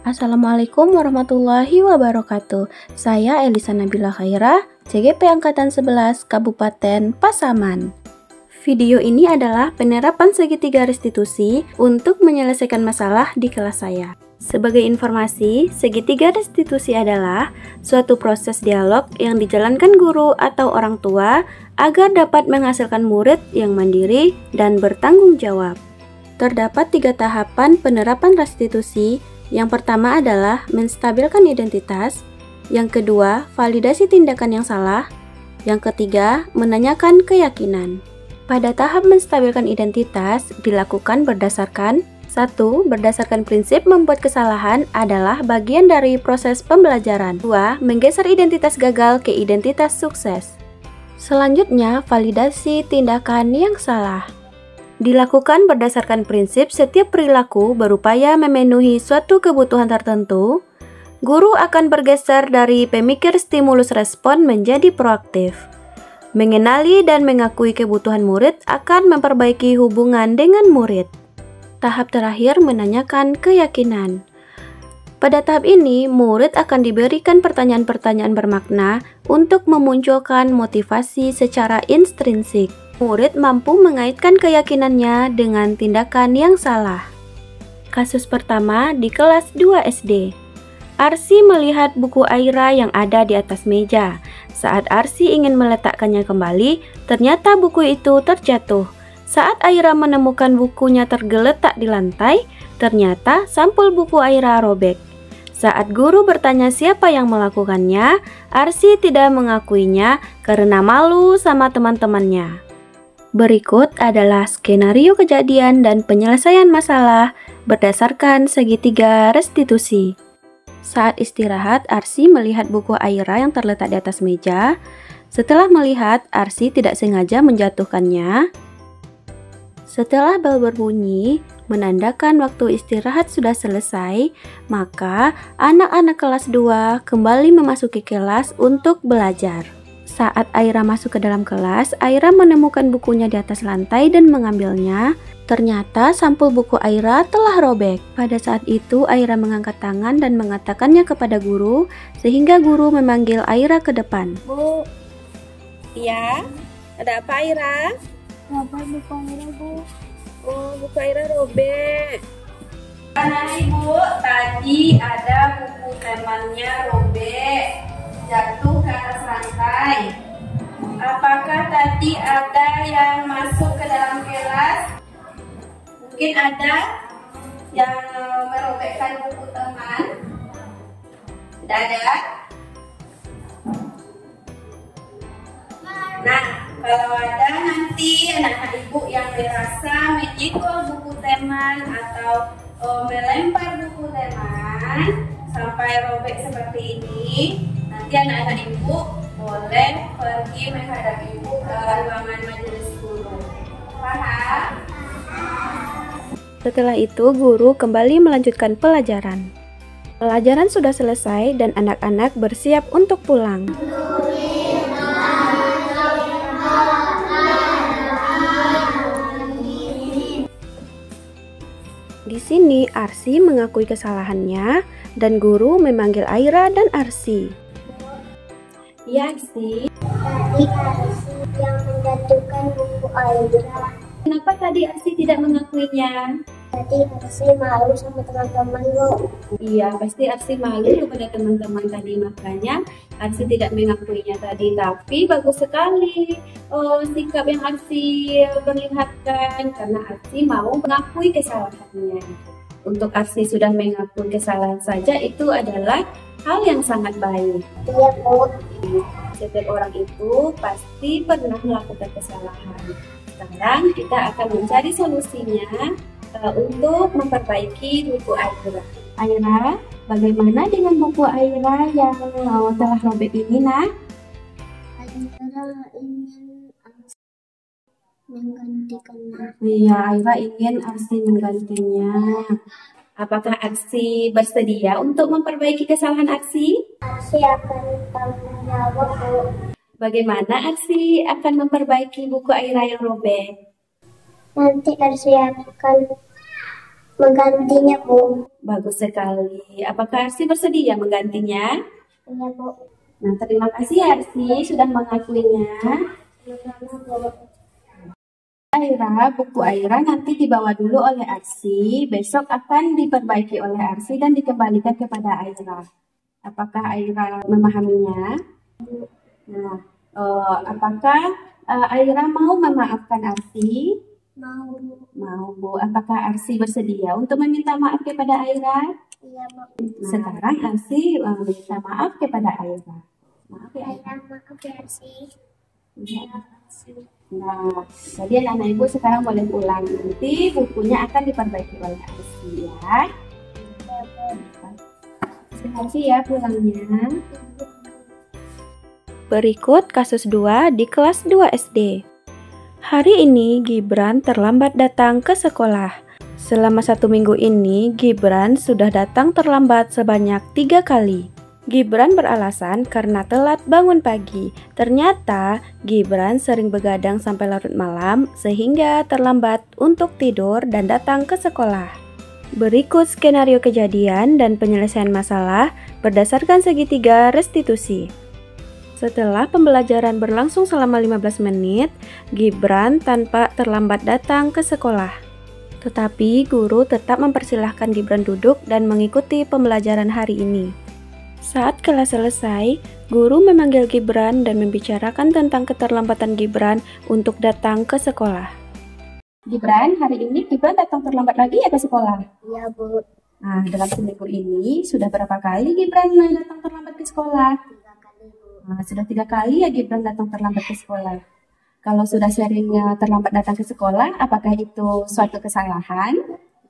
Assalamualaikum warahmatullahi wabarakatuh. Saya Elisa Nabila Khairah, CGP Angkatan 11 Kabupaten Pasaman. Video ini adalah penerapan segitiga restitusi untuk menyelesaikan masalah di kelas saya. Sebagai informasi, segitiga restitusi adalah suatu proses dialog yang dijalankan guru atau orang tua agar dapat menghasilkan murid yang mandiri dan bertanggung jawab. Terdapat 3 tahapan penerapan restitusi. Yang pertama adalah menstabilkan identitas, yang kedua, validasi tindakan yang salah, yang ketiga, menanyakan keyakinan. Pada tahap menstabilkan identitas dilakukan berdasarkan 1. Berdasarkan prinsip membuat kesalahan adalah bagian dari proses pembelajaran. 2. Menggeser identitas gagal ke identitas sukses. Selanjutnya, validasi tindakan yang salah. Dilakukan berdasarkan prinsip setiap perilaku berupaya memenuhi suatu kebutuhan tertentu, guru akan bergeser dari pemikir stimulus respon menjadi proaktif. Mengenali dan mengakui kebutuhan murid akan memperbaiki hubungan dengan murid. Tahap terakhir menanyakan keyakinan. Pada tahap ini, murid akan diberikan pertanyaan-pertanyaan bermakna untuk memunculkan motivasi secara intrinsik. Murid mampu mengaitkan keyakinannya dengan tindakan yang salah. Kasus pertama di kelas 2 SD. Arsy melihat buku Aira yang ada di atas meja. Saat Arsy ingin meletakkannya kembali, ternyata buku itu terjatuh. Saat Aira menemukan bukunya tergeletak di lantai, ternyata sampul buku Aira robek. Saat guru bertanya siapa yang melakukannya, Arsy tidak mengakuinya karena malu sama teman-temannya. Berikut adalah skenario kejadian dan penyelesaian masalah berdasarkan segitiga restitusi. Saat istirahat, Arsy melihat buku Aira yang terletak di atas meja. Setelah melihat, Arsy tidak sengaja menjatuhkannya. Setelah bel berbunyi, menandakan waktu istirahat sudah selesai, maka anak-anak kelas 2 kembali memasuki kelas untuk belajar. Saat Aira masuk ke dalam kelas, Aira menemukan bukunya di atas lantai dan mengambilnya. Ternyata sampul buku Aira telah robek. Pada saat itu, Aira mengangkat tangan dan mengatakannya kepada guru, sehingga guru memanggil Aira ke depan. Bu, iya, ada apa Aira? Robek buku Aira, Bu. Oh, buku Aira robek. Karena Ibu, tadi ada buku temannya robek, jatuh ke atas lantai. Apakah tadi ada yang masuk ke dalam kelas? Mungkin ada yang merobekkan buku teman. Tidak ada? Nah, kalau ada nanti anak-anak ibu yang merasa menyenggol buku teman atau melempar buku teman sampai robek seperti ini, nanti anak-anak ibu boleh pergi menghadap ibu ke ruangan majelis guru. Paham? Setelah itu, guru kembali melanjutkan pelajaran. Pelajaran sudah selesai dan anak-anak bersiap untuk pulang. Di sini, Arsy mengakui kesalahannya dan guru memanggil Aira dan Arsy. Ya, Arsy. Tadi Arsy yang menjatuhkan buku Aira. Kenapa tadi Arsy tidak mengakuinya? Tadi Arsy malu sama teman-teman, Bu. Iya, pasti Arsy malu kepada teman-teman tadi, makanya Arsy tidak mengakuinya tadi. Tapi bagus sekali sikap yang Arsy perlihatkan, karena Arsy mau mengakui kesalahannya. Untuk Arsy sudah mengakui kesalahan saja itu adalah hal yang sangat baik. Iya, Bu. Setiap orang itu pasti pernah melakukan kesalahan. Sekarang kita akan mencari solusinya untuk memperbaiki buku Aira. Aira, bagaimana dengan buku Aira yang telah robek ini, Nak? Aira ingin menggantikannya. Iya, Aira ingin Arsy menggantinya. Apakah Arsy bersedia untuk memperbaiki kesalahan Arsy? Arsy akan tanggung jawab, Bu. Bagaimana Arsy akan memperbaiki buku Aira yang robek? Nanti Arsy akan Menggantinya, Bu. Bagus sekali. Apakah Arsi bersedia menggantinya? Iya, Bu. Nah, terima kasih Arsi sudah mengakuinya. Buku Aira nanti dibawa dulu oleh Arsi, besok akan diperbaiki oleh Arsi dan dikembalikan kepada Aira. Apakah Aira memahaminya? Nah, apakah Aira mau memaafkan Arsi? Mau. Mau, Bu. Apakah Arsi bersedia untuk meminta maaf kepada Aira? Iya, Bu. Sekarang Arsi meminta maaf kepada Aira. Maaf ya, Aira. Maaf ya, Arsi. Nah, jadi anak ibu sekarang boleh pulang. Nanti bukunya akan diperbaiki oleh Arsi ya. Terima kasih ya pulangnya. Berikut kasus 2 di kelas 2 SD. Hari ini Gibran terlambat datang ke sekolah. Selama 1 minggu ini, Gibran sudah datang terlambat sebanyak 3 kali. Gibran beralasan karena telat bangun pagi. Ternyata Gibran sering begadang sampai larut malam sehingga terlambat untuk tidur dan datang ke sekolah. Berikut skenario kejadian dan penyelesaian masalah berdasarkan segitiga restitusi. Setelah pembelajaran berlangsung selama 15 menit, Gibran tanpa terlambat datang ke sekolah. Tetapi guru tetap mempersilahkan Gibran duduk dan mengikuti pembelajaran hari ini. Saat kelas selesai, guru memanggil Gibran dan membicarakan tentang keterlambatan Gibran untuk datang ke sekolah. Gibran, hari ini Gibran datang terlambat lagi ya ke sekolah? Iya, Bu. Nah, dalam seminggu ini sudah berapa kali Gibran datang terlambat ke sekolah? 3 kali, Bu. Nah, sudah 3 kali ya Gibran datang terlambat ke sekolah. Kalau sudah sering terlambat datang ke sekolah, apakah itu suatu kesalahan?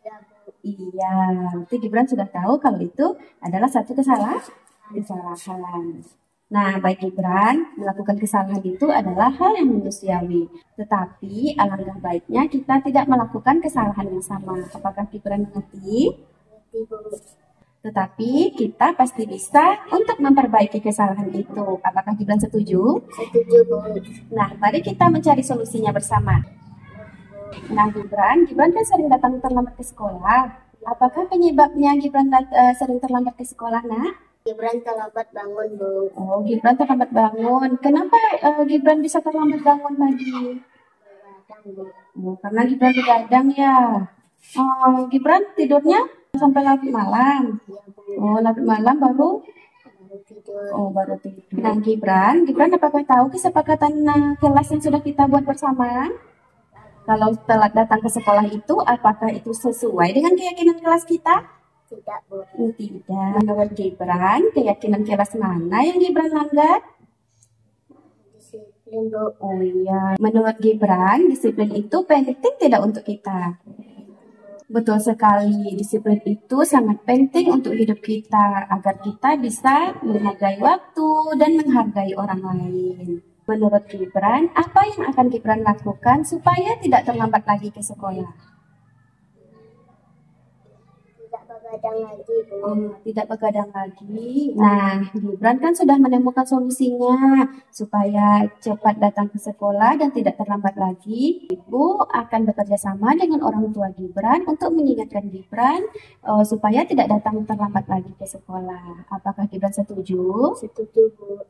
Iya, Bu. Iya, berarti Gibran sudah tahu kalau itu adalah satu kesalahan. Nah, baik Gibran, melakukan kesalahan itu adalah hal yang manusiawi. Tetapi alangkah baiknya kita tidak melakukan kesalahan yang sama. Apakah Gibran mengerti? Ngerti, Bu. Tetapi kita pasti bisa untuk memperbaiki kesalahan itu. Apakah Gibran setuju? Setuju, Bu. Nah, mari kita mencari solusinya bersama. Nah, Gibran kan sering datang terlambat ke sekolah. Apakah penyebabnya Gibran sering terlambat ke sekolah, Nak? Gibran terlambat bangun, Bu. Oh, Gibran terlambat bangun. Kenapa Gibran bisa terlambat bangun pagi? Begadang, Bu. Oh, karena Gibran begadang ya. Gibran tidurnya sampai larut malam. Iya, Bu. Oh, larut malam baru tidur. Oh, baru tidur. Nah, Gibran apakah tahu kesepakatan kelas yang sudah kita buat bersama? Kalau telat datang ke sekolah itu, apakah itu sesuai dengan keyakinan kelas kita? Tidak, Bu. Tidak. Menurut Gibran, keyakinan kelas mana yang Gibran langgar? Disiplin, Bu. Oh iya. Menurut Gibran, disiplin itu penting tidak untuk kita? Betul sekali, disiplin itu sangat penting untuk hidup kita, agar kita bisa menghargai waktu dan menghargai orang lain. Menurut Gibran, apa yang akan Gibran lakukan supaya tidak terlambat lagi ke sekolah? Tidak begadang lagi, Bu. Tidak begadang lagi. Nah, Gibran kan sudah menemukan solusinya supaya cepat datang ke sekolah dan tidak terlambat lagi. Ibu akan bekerja sama dengan orang tua Gibran untuk mengingatkan Gibran supaya tidak datang terlambat lagi ke sekolah. Apakah Gibran setuju? Setuju, Bu.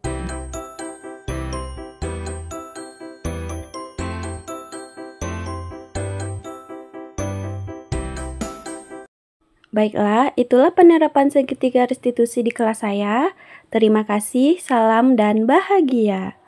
Baiklah, itulah penerapan segitiga restitusi di kelas saya. Terima kasih, salam dan bahagia.